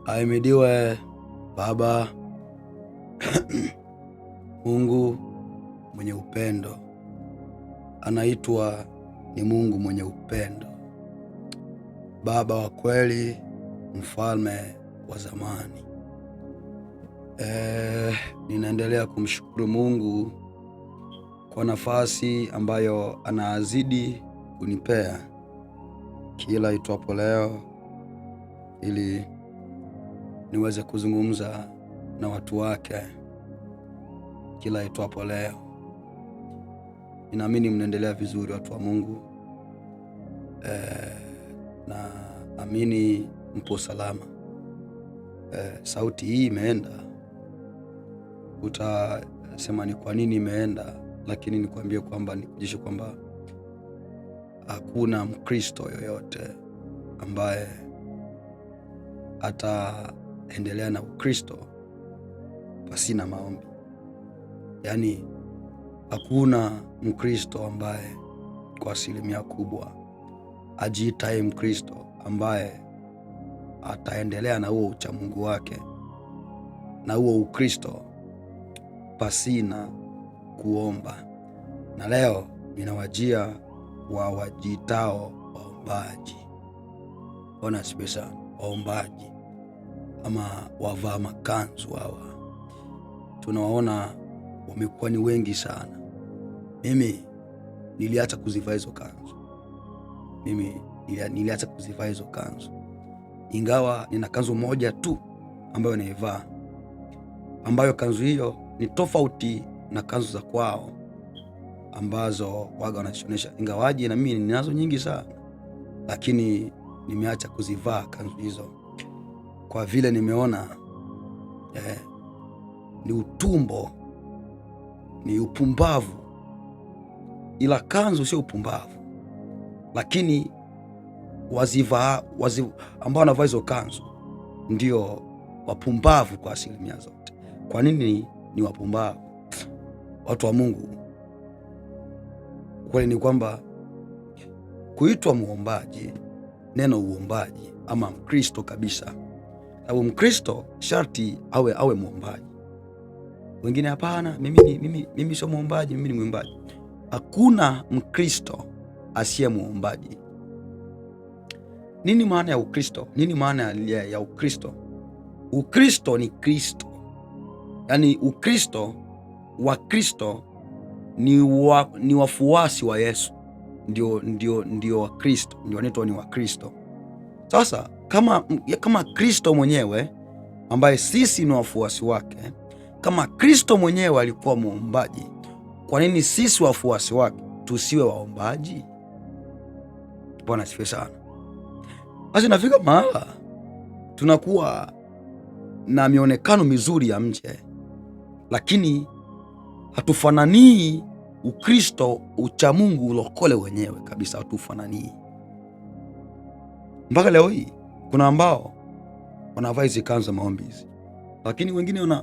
Ahimidiwe Baba Mungu mwenye upendo. Anaitwa ni Mungu mwenye upendo, Baba wa kweli, mfalme wa zamani. Ninaendelea kumshukuru Mungu kwa nafasi ambayo anaazidi kunipea kila itwapo leo, ili niweze kuzungumza na watu wake kila itwapo leo. Ninaamini mnaendelea vizuri watu wa Mungu, na amini mpo salama. Sauti hii imeenda, utasema ni kwa nini imeenda, lakini nikwambie kwamba nikujishe kwamba hakuna Mkristo yoyote ambaye ataendelea na Ukristo pasina maombi. Yaani hakuna Mkristo ambaye kwa asilimia kubwa ajiitaye Mkristo ambaye ataendelea na huo uchamungu wake na huo Ukristo pasina kuomba. Na leo ninawajia wa wajitao waombaji. Ona spesa waombaji ama wavaa makanzu hawa, tunawaona wamekuwa ni wengi sana. Mimi niliacha kuzivaa hizo kanzu. Niliacha kuzivaa hizo kanzu, ingawa nina kanzu moja tu ambayo naivaa, ambayo kanzu hiyo ni tofauti na kanzu za kwao ambazo waga wanaonyesha. Ingawaje na mimi ninazo nyingi sana, lakini nimeacha kuzivaa kanzu hizo kwa vile nimeona ni utumbo, ni upumbavu. Ila kanzu sio upumbavu, lakini ambao wanavaa hizo kanzu ndio wapumbavu kwa asilimia zote. Kwa nini ni wapumbavu? Watu wa Mungu, kweli ni kwamba kuitwa muombaji, neno uombaji ama Mkristo kabisa, sababu Mkristo sharti awe muombaji. Wengine hapana, mimi sio muombaji, mimi ni mwimbaji. Hakuna Mkristo asiye muombaji. Nini maana ya Ukristo? Nini maana ya Ukristo? Ukristo ni Kristo. Yaani Ukristo wa Kristo ni wafuasi wa Yesu. Ndio wa Kristo, ndio wanaitwa ni wa Kristo. Sasa kama Kristo mwenyewe ambaye sisi ni wafuasi wake, kama Kristo mwenyewe alikuwa muombaji, kwa nini sisi wafuasi wake tusiwe waombaji? Bwana asifiwe sana. Basi nafika mahala tunakuwa na mionekano mizuri ya nje, lakini hatufananii Ukristo, uchamungu, ulokole wenyewe kabisa, hatufananii. Mpaka leo hii kuna ambao wanavaa hizi kanzu za maombi hizi, lakini wengine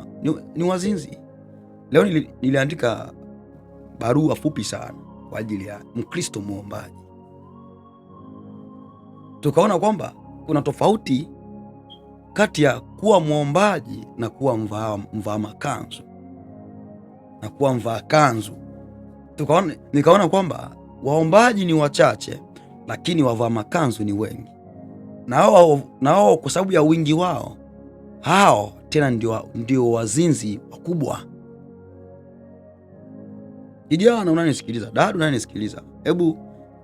ni wazinzi. Leo niliandika barua fupi sana kwa ajili ya Mkristo muombaji. Tukaona kwamba kuna tofauti kati ya kuwa muombaji na kuwa mvaa makanzu na kuwa mvaa kanzu. Nikaona kwamba waombaji ni wachache, lakini wavaa makanzu ni wengi, na hao kwa sababu ya wingi wao, hao tena ndio wazinzi wakubwa. Kijana unanisikiliza, dada unanisikiliza, hebu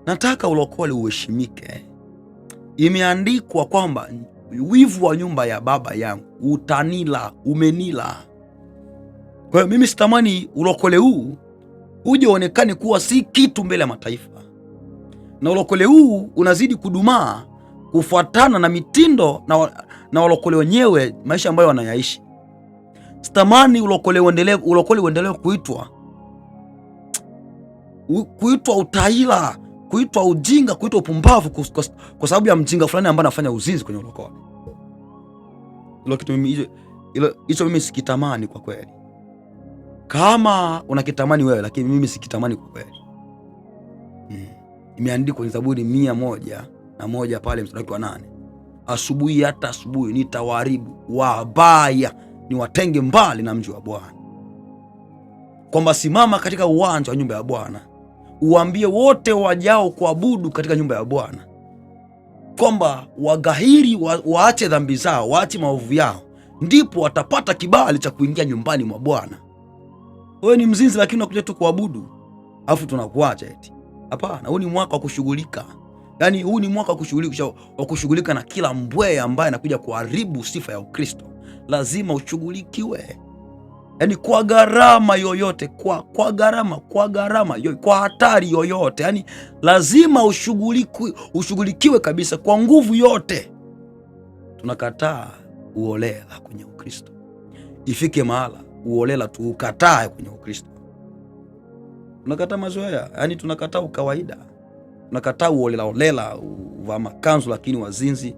nataka ulokole uheshimike. Imeandikwa kwamba wivu wa nyumba ya baba yangu utanila, umenila. Kwa hiyo mimi sitamani ulokole huu uje uonekane kuwa si kitu mbele ya mataifa, na ulokole huu unazidi kudumaa kufuatana na mitindo na ulokole wenyewe, maisha ambayo wanayaishi. Sitamani ulokole uendelee kuitwa utaila, kuitwa ujinga, kuitwa upumbavu kwa sababu ya mjinga fulani ambaye anafanya uzinzi kwenye ulokole. Hicho mimi sikitamani kwa kweli. Kama unakitamani wewe, lakini mimi sikitamani kwa kweli. Imeandikwa kwenye Zaburi 101 pale mstari wa 8, asubuhi hata asubuhi nitawaharibu wabaya, niwatenge mbali na mji wa Bwana. Kwamba simama katika uwanja wa nyumba ya Bwana, uambie wote wajao kuabudu katika nyumba ya Bwana kwamba wagahiri waache dhambi zao, waache maovu yao, ndipo watapata kibali cha kuingia nyumbani mwa Bwana. Wewe ni mzinzi lakini unakuja tu kuabudu, afu tunakuacha eti? Hapana, huu ni mwaka wa kushughulika. Yaani huu ni mwaka wa kushughulika na kila mbwee ambaye anakuja kuharibu sifa ya Ukristo. Lazima ushughulikiwe. Yaani kwa gharama yoyote, kwa gharama yoyote, kwa hatari yoyote. Yaani lazima ushughulikiwe kabisa kwa nguvu yote. Tunakataa uolela kwenye Ukristo. Ifike mahala uolela tuukatae kwenye Ukristo. Tunakataa mazoea, yaani tunakataa ukawaida. Tunakataa uolela, uvaa makanzu lakini wazinzi.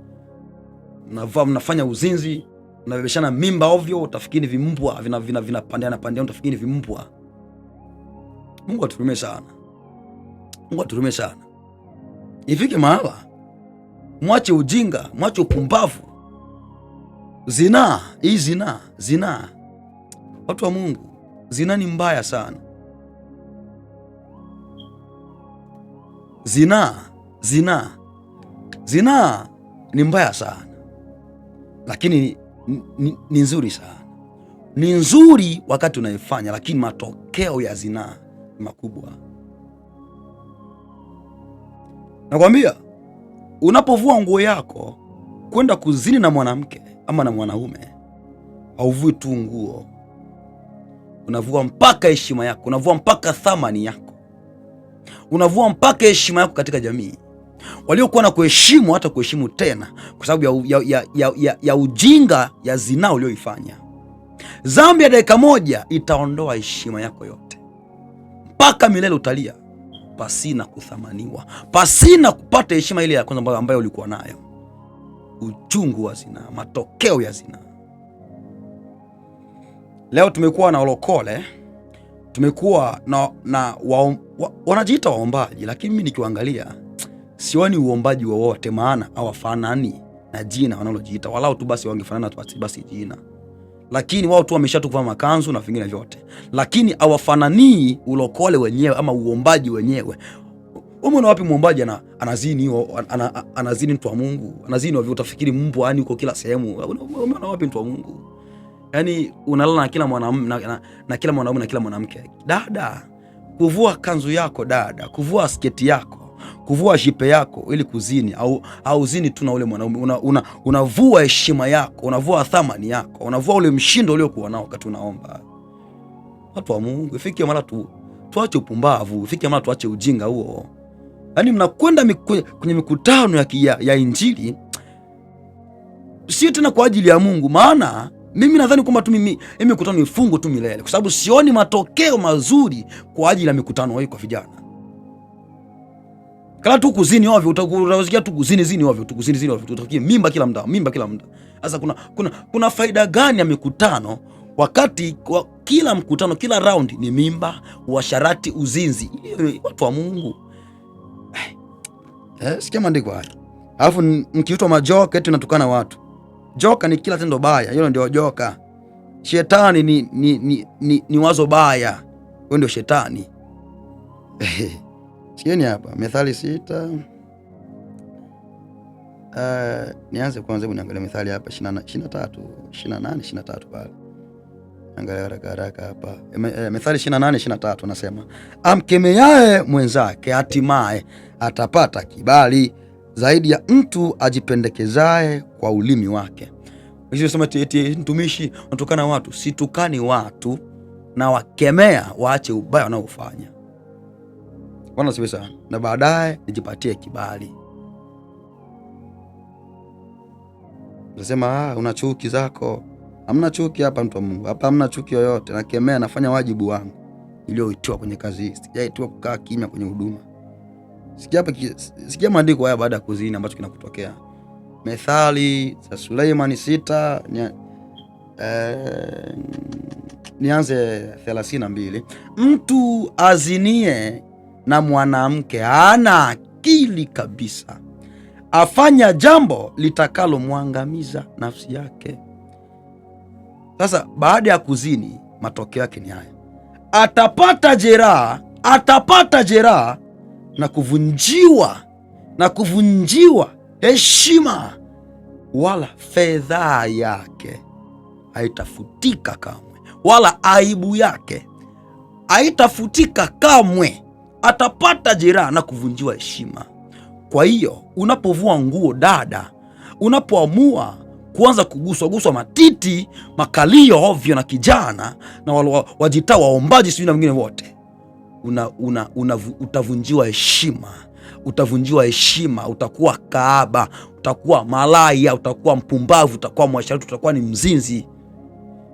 Mnafanya uzinzi, mnabebeshana mimba ovyo, utafikiri vimbwa vinapandiana, utafikiri vimbwa. Mungu aturume sana. Mungu aturume sana. Ifike mahala mwache ujinga, mwache upumbavu. Zinaa. Watu wa Mungu, zinaa ni mbaya sana. Zinaa ni mbaya sana, lakini ni nzuri sana. Ni nzuri wakati unaifanya, lakini matokeo ya zinaa ni makubwa. Nakwambia, unapovua nguo yako kwenda kuzini na mwanamke ama na mwanaume, hauvui tu nguo, unavua mpaka heshima yako, unavua mpaka thamani yako, unavua mpaka heshima yako katika jamii. Waliokuwa na kuheshimu hata kuheshimu tena, kwa sababu ya ujinga ya zinaa ulioifanya. Dhambi ya dakika moja itaondoa heshima yako yote, mpaka milele utalia pasina kuthamaniwa, pasina kupata heshima ile ya kwanza ambayo ulikuwa nayo. Uchungu wa zinaa, matokeo ya zinaa. Leo tumekuwa na walokole, tumekuwa na wanajiita waombaji, lakini mimi nikiangalia sioni uombaji wowote, maana hawafanani na jina wanalojiita. Walau tu basi wangefanana basi jina, lakini wao tu wameshatukuvaa makanzu na vingine vyote, lakini hawafanani ulokole wenyewe ama uombaji wenyewe. Umeona wapi muombaji anazini mtu wa Mungu? Anazini wapi? Utafikiri mbwa, yani uko kila sehemu. Umeona wapi mtu wa Mungu? Yani unalala na kila mwanamume na kila mwanaume na kila mwanamke. Dada, kuvua kanzu yako dada, kuvua sketi yako, kuvua jipe yako ili kuzini au zini tu na ule mwanaume, unavua heshima yako, unavua thamani yako, unavua ule mshindo uliokuwa nao wakati unaomba. Watu wa Mungu, ifike mara tuache upumbavu, ifike mara tuache ujinga huo. Yaani mnakwenda kwenye mikutano ya Injili sio tena kwa ajili ya Mungu, maana mimi nadhani kwamba tu mimi mikutano ifungo tu milele, kwa sababu sioni matokeo mazuri kwa ajili ya mikutano hii kwa vijana. Kala tu kuzini ovyo, utasikia tu kuzini ovyo, tu kuzini ovyo, utafikia mimba kila muda. Sasa kuna faida gani ya mikutano wakati kwa kila mkutano, kila round ni mimba, uasharati, uzinzi? Watu wa Mungu, sikia maandiko haya. Alafu mkiitwa majoka eti natukana watu. Joka ni kila tendo baya, hilo ndio joka. Shetani ni wazo baya, wewe ndio shetani. Sikieni hapa Methali 6. Nianze kwanza niangalie Methali hapa 23, 28, 23 pale. Angalia haraka hapa. Methali 28, 23 anasema, amkemeaye mwenzake hatimaye atapata kibali zaidi ya mtu ajipendekezaye kwa ulimi wake. Hiyo sema eti mtumishi unatokana watu. Situkani watu, na wakemea waache ubaya wanaofanya. Bwana siwe sana. Na baadaye nijipatie kibali. Unasema una chuki zako. Hamna chuki hapa mtu wa Mungu. Hapa hamna chuki yoyote. Nakemea, nafanya wajibu wangu nilioitiwa kwenye kazi hii. Sijaitiwa kukaa kimya kwenye huduma. Sikia maandiko haya baada ya kuzini ambacho kinakutokea. Methali za Suleimani 6, nianze 32. Mtu azinie na mwanamke hana akili kabisa, afanya jambo litakalomwangamiza nafsi yake. Sasa baada ya kuzini, matokeo yake ni haya: atapata jeraha na kuvunjiwa heshima, wala fedha yake haitafutika kamwe, wala aibu yake haitafutika kamwe. Atapata jeraha na kuvunjiwa heshima. Kwa hiyo unapovua nguo, dada, unapoamua kuanza kuguswa matiti, makalio ovyo na kijana na wajita waombaji sijui na mwingine wote, utavunjiwa heshima. Utakuwa kahaba, utakuwa malaya, utakuwa mpumbavu, utakuwa mwasharati, utakuwa ni mzinzi.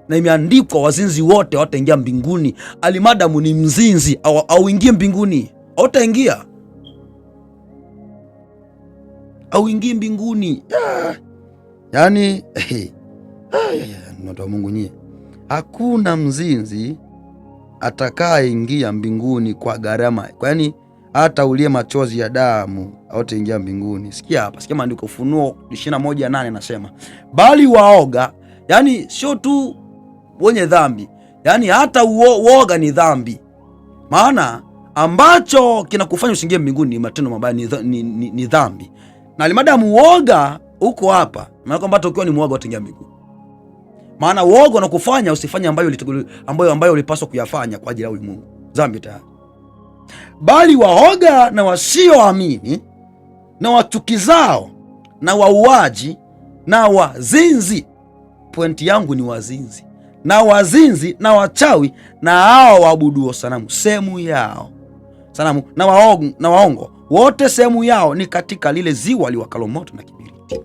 Na imeandikwa wazinzi wote hawataingia mbinguni. Alimadamu ni mzinzi au ingie mbinguni, hautaingia, au ingie mbinguni. Yani ndio Mungu nyie, hakuna mzinzi atakayeingia mbinguni kwa gharama. Kwani hata ulie machozi ya damu hautaingia mbinguni. Sikia hapa, sikia maandiko, Ufunuo 21:8 nasema, bali waoga, yani sio tu wenye dhambi, yani hata uoga ni dhambi. Maana ambacho kinakufanya usiingie mbinguni ni matendo mabaya, ni dhambi. Na alimadamu uoga uko hapa, maana kwamba hata ukiwa ni muoga utaingia mbinguni. Maana uoga unakufanya usifanye ambayo ulipaswa kuyafanya kwa ajili ya ulimwengu, dhambi tayari. Bali waoga na wasioamini na wachukizao na wauaji na wazinzi, pointi yangu ni wazinzi, na wazinzi na wachawi na hao waabuduo sanamu, sehemu yao sanamu na waongo wote, sehemu yao ni katika lile ziwa liwakalo moto na kibiriti.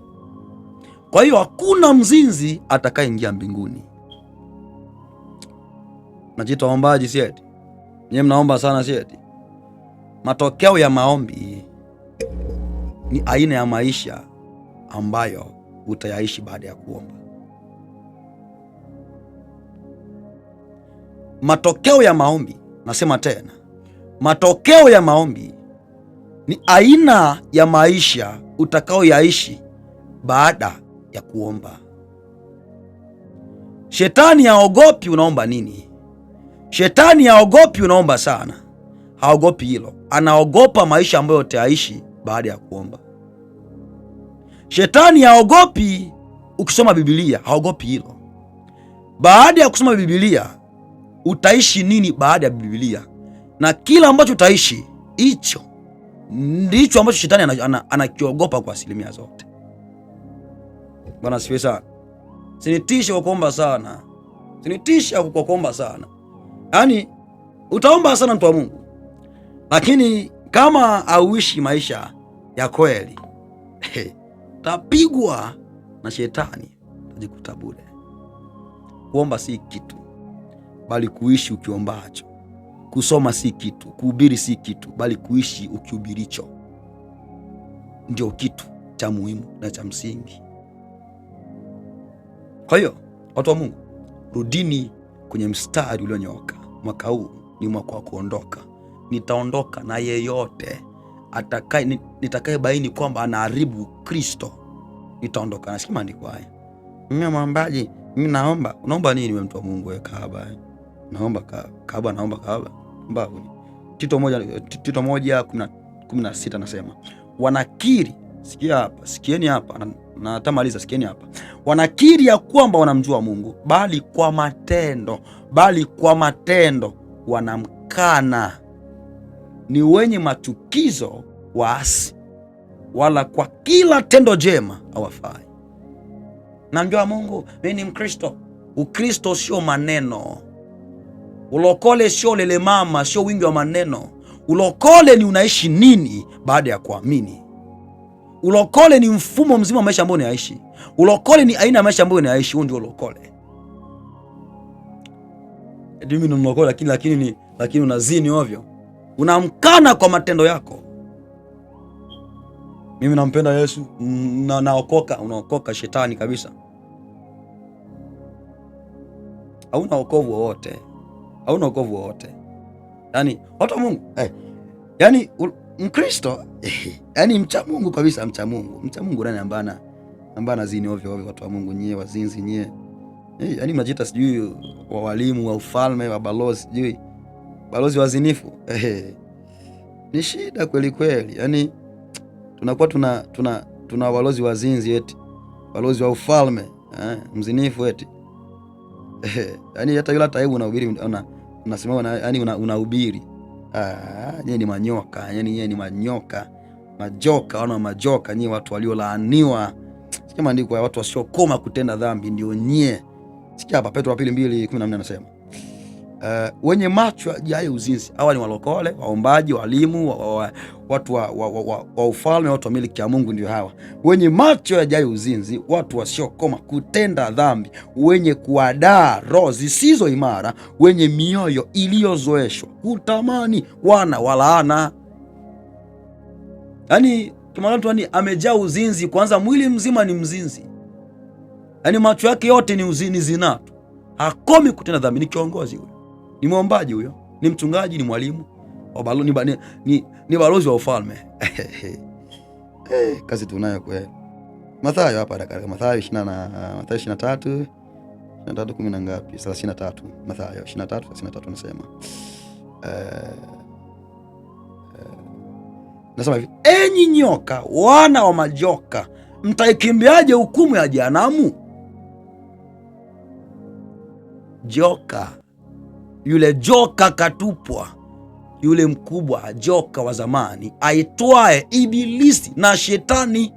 Kwa hiyo hakuna mzinzi atakayeingia mbinguni. Najita waombaji sieti, nyewe mnaomba sana sieti. Matokeo ya maombi ni aina ya maisha ambayo utayaishi baada ya kuomba. Matokeo ya maombi, nasema tena, matokeo ya maombi ni aina ya maisha utakaoyaishi baada ya kuomba. Shetani haogopi unaomba nini. Shetani haogopi unaomba sana, haogopi hilo. Anaogopa maisha ambayo utayaishi baada ya kuomba. Shetani haogopi ukisoma Biblia, haogopi hilo. Baada ya kusoma Biblia utaishi nini baada ya Biblia, na kila ambacho utaishi hicho ndicho ambacho shetani anakiogopa kwa asilimia zote. Bwana sifiwe sana. Sinitishe kwa kuomba sana, sinitishe kwa kuomba sana. Yaani utaomba sana mtu wa Mungu, lakini kama hauishi maisha ya kweli, tapigwa na shetani, utajikuta bure. Kuomba si kitu, bali kuishi ukiombacho. Kusoma si kitu, kuhubiri si kitu, bali kuishi ukihubiricho ndio kitu cha muhimu na cha msingi. Kwa hiyo watu wa Mungu, rudini kwenye mstari ulionyooka. Mwaka huu ni mwaka wa kuondoka. Nitaondoka na yeyote nitakaye baini kwamba anaharibu Kristo, nitaondoka. Nasikia maandiko haya. Mimi mwambaji, mimi naomba. Unaomba nini wewe mtu wa Mungu? Wewe kahaba. Naomba kahaba, naomba kahaba. Mbavu. Tito 1:16 nasema, wanakiri, sikia hapa, sikieni hapa na tamaliza, sikieni hapa. Wanakiri ya kwamba wanamjua Mungu, bali kwa matendo wanamkana. Ni wenye machukizo, waasi, wala kwa kila tendo jema hawafai. Namjua Mungu, mimi ni Mkristo. Ukristo sio maneno. Ulokole sio lele mama, sio wingi wa maneno. Ulokole ni unaishi nini baada ya kuamini. Ulokole ni mfumo mzima wa maisha ambao unaishi. Ulokole ni aina ya maisha ambayo unaishi. Huo ndio ulokole. Mimi ni mlokole lakini unazini ovyo. Unamkana kwa matendo yako. Mimi nampenda Yesu, naokoka. Unaokoka shetani kabisa. Hauna wokovu wowote. Hauna wokovu wowote. Yaani watu wa Mungu, yaani Mkristo yani mcha Mungu kabisa, mcha Mungu nani ambana zini ovyo ovyo, watu wa Mungu nyie, wazinzi nyie, yani mnajiita sijui wa walimu wa ufalme wa balozi, sijui balozi wazinifu. Ni shida kweli kweli, yani tunakuwa tuna balozi wazinzi eti balozi wa ufalme mzinifu eti yani hata yule hata hebu unahubiri unasema yani unahubiri nyie ni manyoka, yani nyie ni manyoka, majoka, wana majoka nyie, watu waliolaaniwa. Sikia maandiko ya watu wasiokoma kutenda dhambi ndio nyie. Sikia hapa Petro wa 2:14 anasema wenye macho yajayo uzinzi. Hawa ni walokole, waombaji, walimu, watu wa ufalme, watu wa miliki ya Mungu, ndio hawa wenye macho yajayo uzinzi, watu wasiokoma kutenda dhambi, wenye kuadaa roho zisizo imara, wenye mioyo iliyozoeshwa kutamani wana wa laana. Yani kama mtu amejaa uzinzi, kwanza mwili mzima ni mzinzi, yani macho yake yote ni zinaa tu, hakomi kutenda dhambi. Ni kiongozi huyo, ni mwombaji huyo, ni mchungaji, ni mwalimu, ni balozi wa ufalme. Kazi tunayo kweli. Mathayo hapa dakika, Mathayo 23 10 na ngapi? 33. Mathayo 23:33 nasema nasema hivi, enyi nyoka, wana wa majoka, mtaikimbiaje hukumu ya jehanamu? Joka, yule joka katupwa, yule mkubwa joka wa zamani aitwaye Ibilisi na Shetani.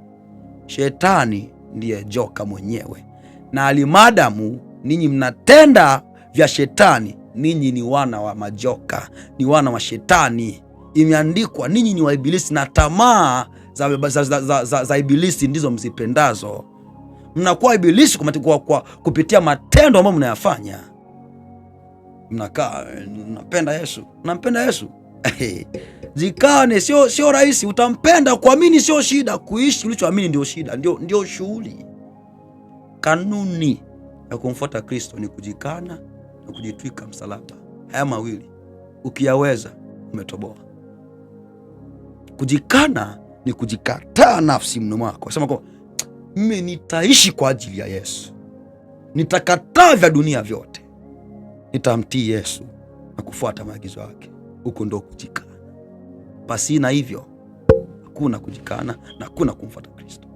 Shetani ndiye joka mwenyewe. Na alimadamu ninyi mnatenda vya Shetani, ninyi ni wana wa majoka, ni wana wa Shetani. Imeandikwa, ninyi ni wa Ibilisi na tamaa za Ibilisi ndizo mzipendazo. Mnakuwa Ibilisi kwa kupitia matendo ambayo mnayafanya. Mnakaa mnapenda Yesu, mnampenda Yesu. Jikane, sio rahisi. Utampenda, kuamini sio shida, kuishi ulichoamini ndio shida, ndio shughuli. Kanuni ya kumfuata Kristo ni kujikana na kujitwika msalaba. Haya mawili ukiyaweza umetoboa. Kujikana ni kujikataa nafsi mno mwako, sema kwa mimi nitaishi kwa ajili ya Yesu, nitakataa vya dunia vyote, nitamtii Yesu na kufuata maagizo yake. Huko ndo kujikana. Pasina hivyo hakuna kujikana na hakuna kumfuata Kristo.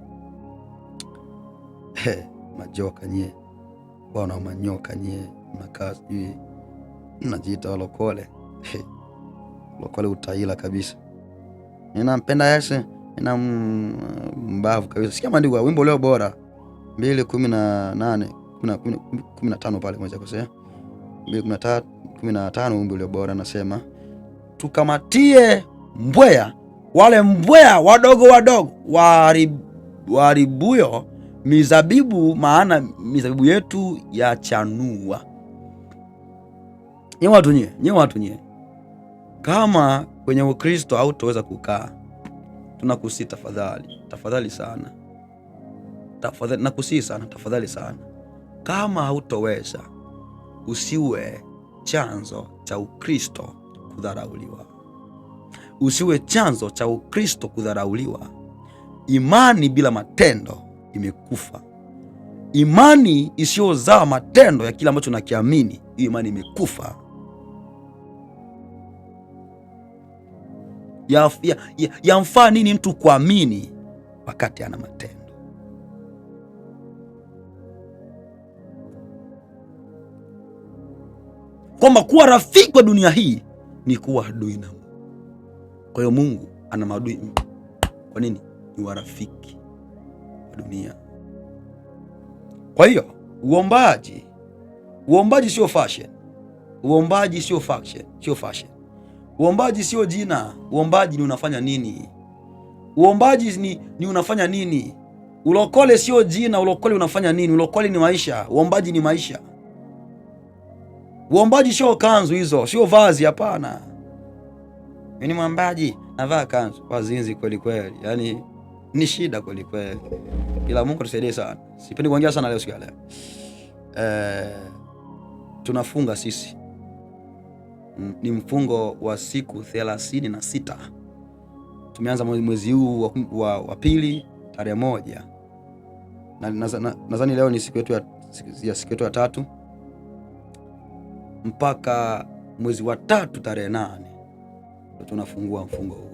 Majoka nyie, wana manyoka nyie, mnakaa sijui mnajiita walokole. Lokole utaila kabisa. Ninampenda Yesu, nina mbavu kabisa. Sikia maandiko ya wimbo leo bora 2:18 15 pale moja kosea 2:15 wimbo leo bora nasema, tukamatie mbweha, wale mbweha wadogo waharibuyo mizabibu, maana mizabibu yetu yachanua. Nye watu nye, kama kwenye Ukristo hautoweza kukaa, tunakusii tafadhali sana, nakusii sana, tafadhali sana, kama hautoweza, usiwe chanzo cha Ukristo kudharauliwa. Usiwe chanzo cha Ukristo kudharauliwa. Imani bila matendo imekufa. Imani isiyozaa matendo ya kila ambacho nakiamini, hiyo imani imekufa. Yamfaa nini mtu kuamini wakati ana matendo? Kwamba kuwa rafiki wa dunia hii ni kuwa adui na Mungu. Kwa hiyo Mungu ana maadui. Kwa nini? Ni warafiki wa dunia. Kwa hiyo uombaji sio fashion. Uombaji sio fashion. Uombaji sio jina. Uombaji ni unafanya nini? Uombaji ni unafanya nini? Ulokole sio jina. Ulokole unafanya nini? Ulokole ni maisha. Uombaji ni maisha. Uombaji sio kanzu hizo, sio vazi, hapana. Mimi ni mwombaji, navaa kanzu. Wazinzi kweli kweli. Yaani ni shida kweli kweli. Ila Mungu tusaidie sana. Sipendi kuongea sana leo siku ya leo. Tunafunga sisi. Ni mfungo wa siku 36. Tumeanza mwezi huu wa pili tarehe 1. Nadhani leo ni siku yetu ya 3 mpaka mwezi wa 3 tarehe 8 ndio tunafungua mfungo huu.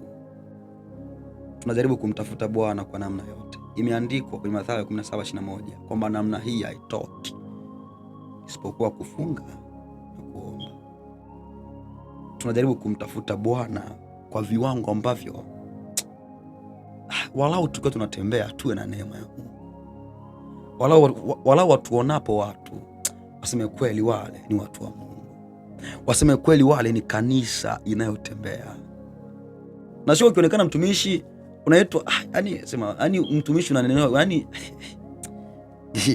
Tunajaribu kumtafuta Bwana kwa namna yote. Imeandikwa kwenye Mathayo 17:21 kwamba namna hii haitoki isipokuwa kufunga na kuomba. Tunajaribu kumtafuta Bwana kwa viwango ambavyo walau tukiwa tunatembea tuwe na neema ya Mungu. Walau watuonapo watu waseme kweli wale ni watu wa Mungu. Waseme kweli wale ni kanisa inayotembea. Na sio ukionekana mtumishi unaitwa yani mtumishi unanenewa yani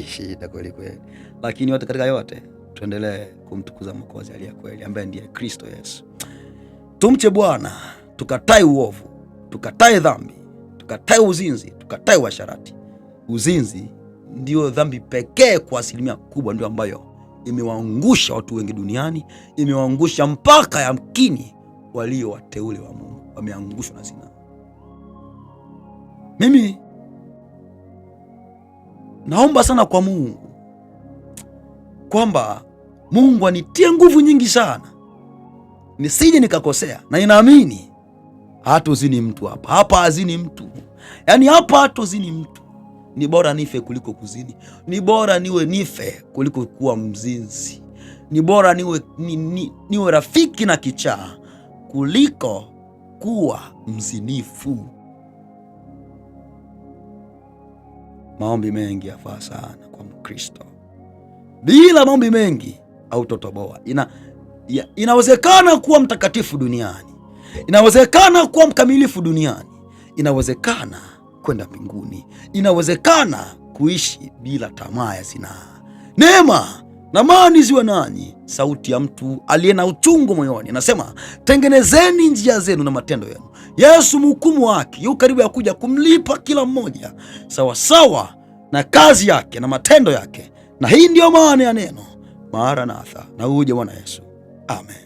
shida kweli kweli. Lakini yote katika yote tuendelee kumtukuza Mwokozi aliye kweli ambaye ndiye Kristo Yesu. Tumche Bwana, tukatae uovu, tukatae dhambi, tukatae uzinzi, tukatae uasherati. Uzinzi ndio dhambi pekee kwa asilimia kubwa ndio ambayo imewaangusha watu wengi duniani, imewaangusha mpaka yamkini walio wateule wa Mungu wameangushwa na zina. Mimi naomba sana kwa Mungu kwamba Mungu anitie nguvu nyingi sana nisije nikakosea, na ninaamini hatuzini mtu hapa hazini mtu. Yaani hapa hatuzini mtu. Ni bora nife kuliko kuzini. Ni bora nife kuliko kuwa mzinzi. Ni bora niwe rafiki na kichaa kuliko kuwa mzinifu. Maombi mengi yafaa sana kwa Mkristo. Bila maombi mengi hautotoboa. Inawezekana kuwa mtakatifu duniani. Inawezekana kuwa mkamilifu duniani. Inawezekana kwenda mbinguni. Inawezekana kuishi bila tamaa ya zinaa. Neema na amani ziwe nanyi. Sauti ya mtu aliye na uchungu moyoni anasema, tengenezeni njia zenu na matendo yenu. Yesu mhukumu wake yu karibu ya kuja kumlipa kila mmoja sawasawa na kazi yake na matendo yake. Na hii ndiyo maana ya neno Maranatha, na uje Bwana Yesu. Amen.